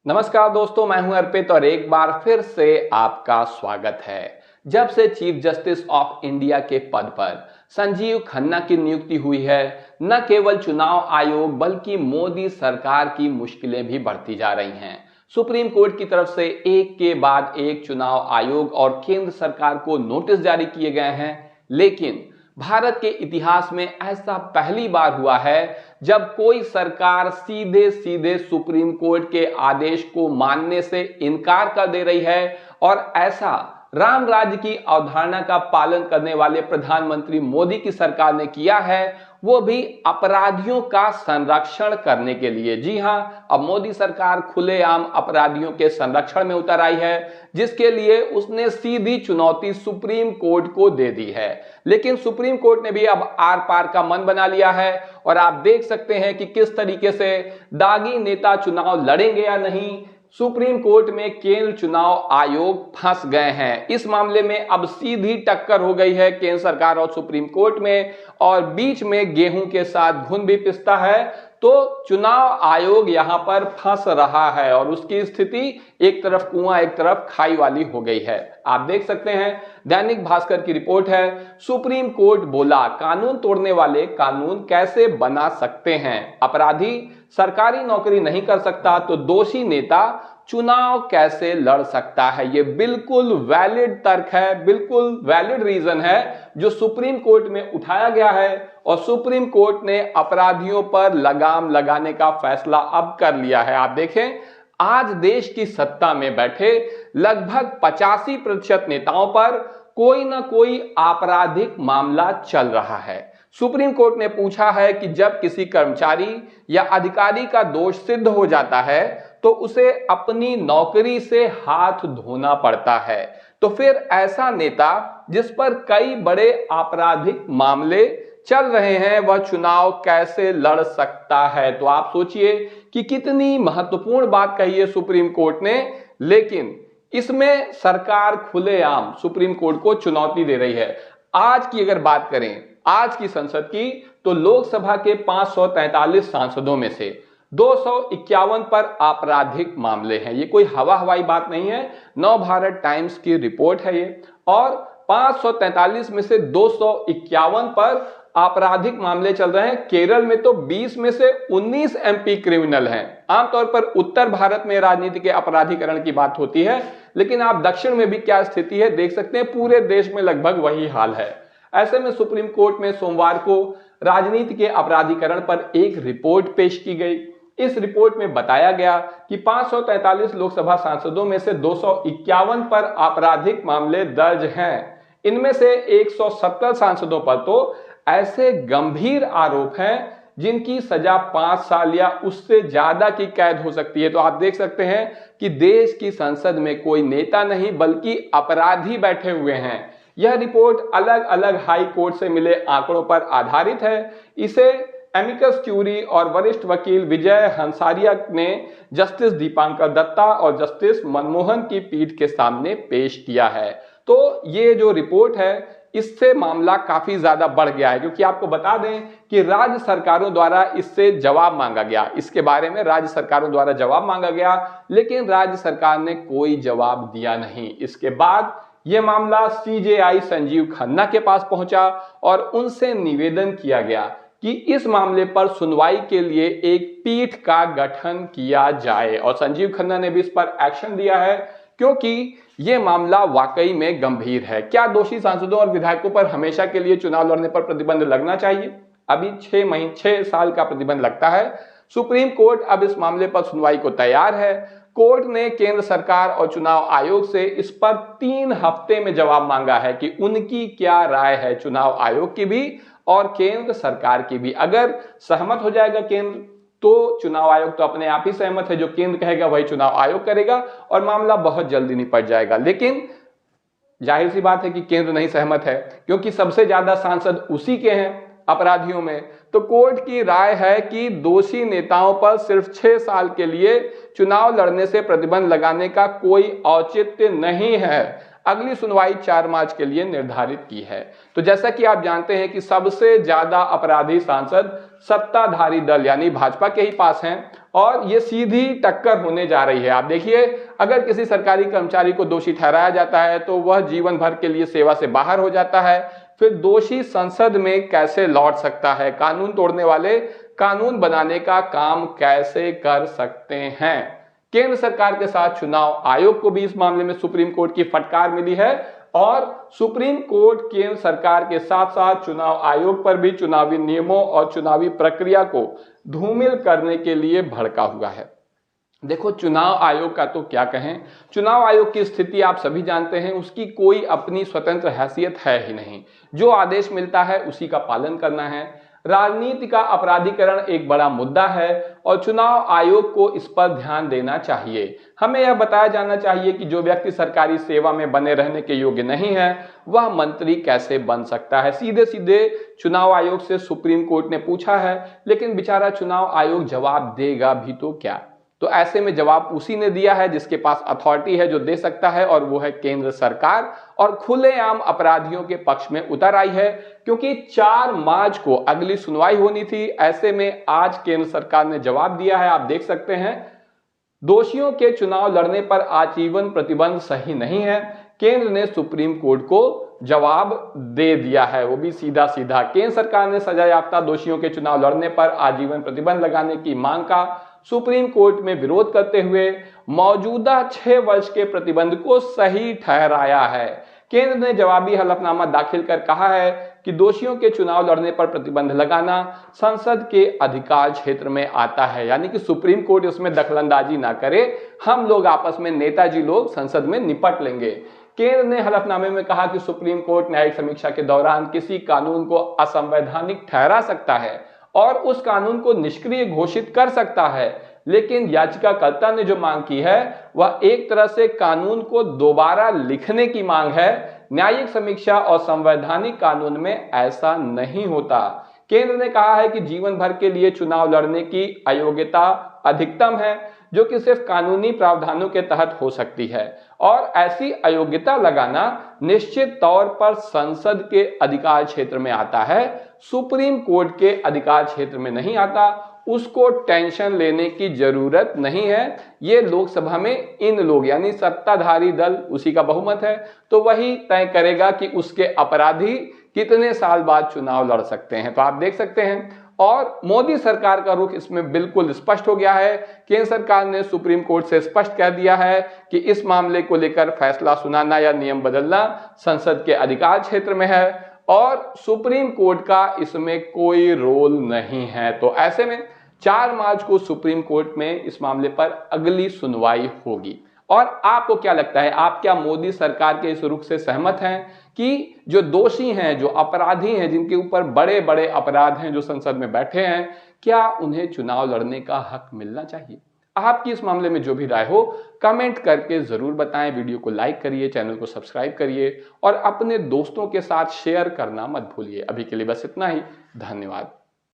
नमस्कार दोस्तों, मैं हूं अर्पित और एक बार फिर से आपका स्वागत है। जब से चीफ जस्टिस ऑफ इंडिया के पद पर संजीव खन्ना की नियुक्ति हुई है, न केवल चुनाव आयोग बल्कि मोदी सरकार की मुश्किलें भी बढ़ती जा रही हैं। सुप्रीम कोर्ट की तरफ से एक के बाद एक चुनाव आयोग और केंद्र सरकार को नोटिस जारी किए गए हैं, लेकिन भारत के इतिहास में ऐसा पहली बार हुआ है जब कोई सरकार सीधे सीधे सुप्रीम कोर्ट के आदेश को मानने से इनकार कर दे रही है। और ऐसा राम राज्य की अवधारणा का पालन करने वाले प्रधानमंत्री मोदी की सरकार ने किया है, वो भी अपराधियों का संरक्षण करने के लिए। जी हां, अब मोदी सरकार खुलेआम अपराधियों के संरक्षण में उतर आई है, जिसके लिए उसने सीधी चुनौती सुप्रीम कोर्ट को दे दी है। लेकिन सुप्रीम कोर्ट ने भी अब आर पार का मन बना लिया है और आप देख सकते हैं कि किस तरीके से दागी नेता चुनाव लड़ेंगे या नहीं। सुप्रीम कोर्ट में केंद्र चुनाव आयोग फंस गए हैं। इस मामले में अब सीधी टक्कर हो गई है केंद्र सरकार और सुप्रीम कोर्ट में, और बीच में गेहूं के साथ घुन भी पिसता है। तो चुनाव आयोग यहां पर फंस रहा है और उसकी स्थिति एक तरफ कुआं एक तरफ खाई वाली हो गई है। आप देख सकते हैं, दैनिक भास्कर की रिपोर्ट है, सुप्रीम कोर्ट बोला कानून तोड़ने वाले कानून कैसे बना सकते हैं, अपराधी सरकारी नौकरी नहीं कर सकता तो दोषी नेता चुनाव कैसे लड़ सकता है। ये बिल्कुल वैलिड तर्क है, बिल्कुल वैलिड रीजन है जो सुप्रीम कोर्ट में उठाया गया है और सुप्रीम कोर्ट ने अपराधियों पर लगाम लगाने का फैसला अब कर लिया है। आप देखें, आज देश की सत्ता में बैठे लगभग 85% नेताओं पर कोई ना कोई आपराधिक मामला चल रहा है। सुप्रीम कोर्ट ने पूछा है कि जब किसी कर्मचारी या अधिकारी का दोष सिद्ध हो जाता है तो उसे अपनी नौकरी से हाथ धोना पड़ता है, तो फिर ऐसा नेता जिस पर कई बड़े आपराधिक मामले चल रहे हैं वह चुनाव कैसे लड़ सकता है। तो आप सोचिए कि कितनी महत्वपूर्ण बात कही है सुप्रीम कोर्ट ने, लेकिन इसमें सरकार खुलेआम सुप्रीम कोर्ट को चुनौती दे रही है। आज की अगर बात करें, आज की संसद की, तो लोकसभा के 543 सांसदों में से 251 पर आपराधिक मामले हैं। ये कोई हवाई बात नहीं है, नव भारत टाइम्स की रिपोर्ट है ये। और 543 में से 251 पर आपराधिक मामले चल रहे हैं। केरल में तो 20 में से 19 एमपी क्रिमिनल हैं। आमतौर पर उत्तर भारत में राजनीति के अपराधीकरण की बात होती है, लेकिन आप दक्षिण में भी क्या स्थिति है देख सकते हैं, पूरे देश में लगभग वही हाल है। ऐसे में सुप्रीम कोर्ट में सोमवार को राजनीति के अपराधीकरण पर एक रिपोर्ट पेश की गई। इस रिपोर्ट में बताया गया कि 543 लोकसभा सांसदों में से 251 पर आपराधिक मामले दर्ज हैं। इनमें से 170 सांसदों पर तो ऐसे गंभीर आरोप हैं जिनकी सजा 5 साल या उससे ज्यादा की कैद हो सकती है। तो आप देख सकते हैं कि देश की संसद में कोई नेता नहीं बल्कि अपराधी बैठे हुए हैं। यह रिपोर्ट अलग अलग हाई कोर्ट से मिले आंकड़ों पर आधारित है। इसे एमिकस क्यूरी और वरिष्ठ वकील विजय हंसारिया ने जस्टिस दीपांकर दत्ता और जस्टिस मनमोहन की पीठ के सामने पेश किया है। तो ये जो रिपोर्ट है, इससे मामला काफी ज्यादा बढ़ गया है, क्योंकि आपको बता दें कि राज्य सरकारों द्वारा इससे जवाब मांगा गया, इसके बारे में राज्य सरकारों द्वारा जवाब मांगा गया, लेकिन राज्य सरकार ने कोई जवाब दिया नहीं। इसके बाद यह मामला सीजेआई संजीव खन्ना के पास पहुंचा और उनसे निवेदन किया गया कि इस मामले पर सुनवाई के लिए एक पीठ का गठन किया जाए, और संजीव खन्ना ने भी इस पर एक्शन लिया है, क्योंकि यह मामला वाकई में गंभीर है। क्या दोषी सांसदों और विधायकों पर हमेशा के लिए चुनाव लड़ने पर प्रतिबंध लगना चाहिए? अभी 6 साल का प्रतिबंध लगता है। सुप्रीम कोर्ट अब इस मामले पर सुनवाई को तैयार है। कोर्ट ने केंद्र सरकार और चुनाव आयोग से इस पर 3 हफ्ते में जवाब मांगा है कि उनकी क्या राय है, चुनाव आयोग की भी और केंद्र सरकार की भी। अगर सहमत हो जाएगा केंद्र तो चुनाव आयोग तो अपने आप ही सहमत है, जो केंद्र कहेगा वही चुनाव आयोग करेगा और मामला बहुत जल्दी निपट जाएगा। लेकिन जाहिर सी बात है कि केंद्र नहीं सहमत है, क्योंकि सबसे ज्यादा सांसद उसी के हैं अपराधियों में। तो कोर्ट की राय है कि दोषी नेताओं पर सिर्फ 6 साल के लिए चुनाव लड़ने से प्रतिबंध लगाने का कोई औचित्य नहीं है। अगली सुनवाई 4 मार्च के लिए निर्धारित की है। तो जैसा कि आप जानते हैं कि सबसे ज्यादा अपराधी सांसद सत्ताधारी दल यानी भाजपा के ही पास हैं और ये सीधी टक्कर होने जा रही है। आप देखिए, अगर किसी सरकारी कर्मचारी को दोषी ठहराया जाता है तो वह जीवन भर के लिए सेवा से बाहर हो जाता है, फिर दोषी संसद में कैसे लौट सकता है? कानून तोड़ने वाले कानून बनाने का काम कैसे कर सकते हैं? केंद्र सरकार के साथ चुनाव आयोग को भी इस मामले में सुप्रीम कोर्ट की फटकार मिली है और सुप्रीम कोर्ट केंद्र सरकार के साथ साथ चुनाव आयोग पर भी चुनावी नियमों और चुनावी प्रक्रिया को धूमिल करने के लिए भड़का हुआ है। देखो, चुनाव आयोग का तो क्या कहें, चुनाव आयोग की स्थिति आप सभी जानते हैं, उसकी कोई अपनी स्वतंत्र हैसियत है ही नहीं। जो आदेश मिलता है उसी का पालन करना है। राजनीति का अपराधीकरण एक बड़ा मुद्दा है और चुनाव आयोग को इस पर ध्यान देना चाहिए। हमें यह बताया जाना चाहिए कि जो व्यक्ति सरकारी सेवा में बने रहने के योग्य नहीं है वह मंत्री कैसे बन सकता है। सीधे सीधे चुनाव आयोग से सुप्रीम कोर्ट ने पूछा है, लेकिन बेचारा चुनाव आयोग जवाब देगा भी तो क्या। तो ऐसे में जवाब उसी ने दिया है जिसके पास अथॉरिटी है, जो दे सकता है, और वो है केंद्र सरकार, और खुलेआम अपराधियों के पक्ष में उतर आई है। क्योंकि 4 मार्च को अगली सुनवाई होनी थी, ऐसे में आज केंद्र सरकार ने जवाब दिया है। आप देख सकते हैं, दोषियों के चुनाव लड़ने पर आजीवन प्रतिबंध सही नहीं है। केंद्र ने सुप्रीम कोर्ट को जवाब दे दिया है, वो भी सीधा सीधा। केंद्र सरकार ने सजायाफ्ता दोषियों के चुनाव लड़ने पर आजीवन प्रतिबंध लगाने की मांग का सुप्रीम कोर्ट में विरोध करते हुए मौजूदा 6 वर्ष के प्रतिबंध को सही ठहराया है। केंद्र ने जवाबी हलफनामा दाखिल कर कहा है कि दोषियों के चुनाव लड़ने पर प्रतिबंध लगाना संसद के अधिकार क्षेत्र में आता है, यानी कि सुप्रीम कोर्ट इसमें दखलंदाजी ना करे, हम लोग आपस में नेताजी लोग संसद में निपट लेंगे। केंद्र ने हलफनामे में कहा कि सुप्रीम कोर्ट न्यायिक समीक्षा के दौरान किसी कानून को असंवैधानिक ठहरा सकता है और उस कानून को निष्क्रिय घोषित कर सकता है, लेकिन याचिकाकर्ता ने जो मांग की है वह एक तरह से कानून को दोबारा लिखने की मांग है। न्यायिक समीक्षा और संवैधानिक कानून में ऐसा नहीं होता। केंद्र ने कहा है कि जीवन भर के लिए चुनाव लड़ने की अयोग्यता अधिकतम है, जो कि सिर्फ कानूनी प्रावधानों के तहत हो सकती है, और ऐसी अयोग्यता लगाना निश्चित तौर पर संसद के अधिकार क्षेत्र में आता है, सुप्रीम कोर्ट के अधिकार क्षेत्र में नहीं आता। उसको टेंशन लेने की जरूरत नहीं है। ये लोकसभा में इन लोग यानी सत्ताधारी दल, उसी का बहुमत है, तो वही तय करेगा कि उसके अपराधी कितने साल बाद चुनाव लड़ सकते हैं। तो आप देख सकते हैं, और मोदी सरकार का रुख इसमें बिल्कुल स्पष्ट हो गया है। केंद्र सरकार ने सुप्रीम कोर्ट से स्पष्ट कह दिया है कि इस मामले को लेकर फैसला सुनाना या नियम बदलना संसद के अधिकार क्षेत्र में है और सुप्रीम कोर्ट का इसमें कोई रोल नहीं है। तो ऐसे में 4 मार्च को सुप्रीम कोर्ट में इस मामले पर अगली सुनवाई होगी। और आपको क्या लगता है, आप क्या मोदी सरकार के इस रुख से सहमत हैं कि जो दोषी हैं, जो अपराधी हैं, जिनके ऊपर बड़े बड़े अपराध हैं, जो संसद में बैठे हैं, क्या उन्हें चुनाव लड़ने का हक मिलना चाहिए? आपकी इस मामले में जो भी राय हो कमेंट करके जरूर बताएं। वीडियो को लाइक करिए, चैनल को सब्सक्राइब करिए और अपने दोस्तों के साथ शेयर करना मत भूलिए। अभी के लिए बस इतना ही। धन्यवाद।